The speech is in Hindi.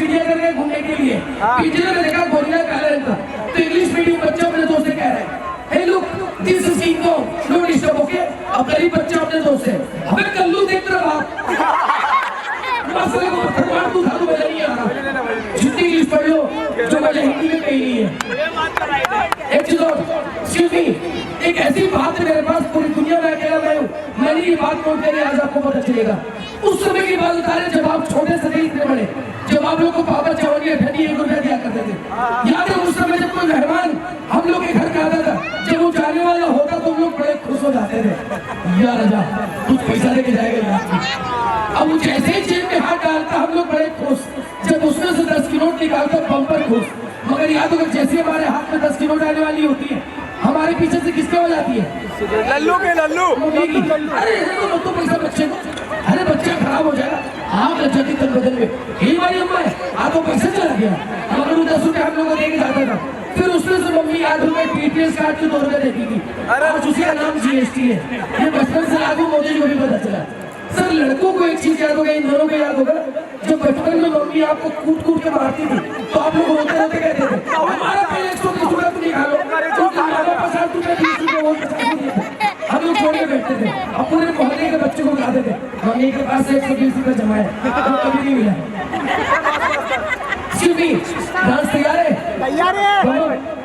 चिड़ियाघर गए घूमने के लिए, पिंजरे में देखा गोरिल्ला काला रंग का, तो इंग्लिश मीडियम बच्चा अपने दोस्त से कह रहा है, hey look this is King Kong, no disturb, okay. अब गरीब बच्चा अपने दोस्त से, अबे कल्लू देख रहा बाप, मसले को भगवान तू था तो मजा नहीं आ रहा, जितनी इंग्लिश पढ़ लो जो मजा हिंदी में कहीं नहीं है। एक चीज और, एक्सक्यूज मी, एक ऐसी बात है मेरे पास, पूरी दुनिया में अकेला मैं हूँ, मैंने ये बात नोट करी, आज आपको पता चलेगा। उस समय की बात बता रहे जब आप छोटे से नहीं इतने बड़े, जब आप लोग को पापा चावल या ढनी 1 रुपया दिया करते थे, याद है उस समय जब कोई मेहमान हम लोग के घर पे आता था, जब वो जाने वाला होता तो हम लोग बड़े खुश हो जाते थे, यार राजा कुछ पैसा लेके जाएगा यार। अब वो जैसे ही जेब में हाथ डालता हम लोग बड़े खुश, जब उसमें से 10 की नोट निकालता बम्पर खुश। मगर याद होगा जैसे हमारे हाथ में 10 की नोट आने वाली होती है, हमारे पीछे से किसके हो जाती है? लल्लू के लल्लू। अरे तो पैसा बच्चे को, अरे बच्चा खराब हो जाएगा, आप लग जाती तन बदल में, यही हमारी अम्मा है, आपको पैसा चला गया। मगर वो 10 रुपये हम लोग को देके जाता था, फिर उसमें से मम्मी याद रुपये टीटीएस कार्ड के 2 रुपये देती थी, और उसी का नाम जीएसटी है। ये बचपन से लागू मोदी जी को भी पता चला। सर लड़कों को एक चीज याद होगा, इन दोनों को याद होगा, जब बचपन में मम्मी आपको कूट कूट के मारती थी तो आप लोग रोते रोते कहते थे हमारा पहले 120 रुपये तुम निकालो, 50 रुपये 20 रुपये वो 50 रुपये हम लोग छोड़ के बैठते थे। अब पूरे मोहल्ले के बच्चे को बताते थे मम्मी के पास 120 रुपये जमा है, कभी नहीं मिला। डांस तैयार है? तैयार है।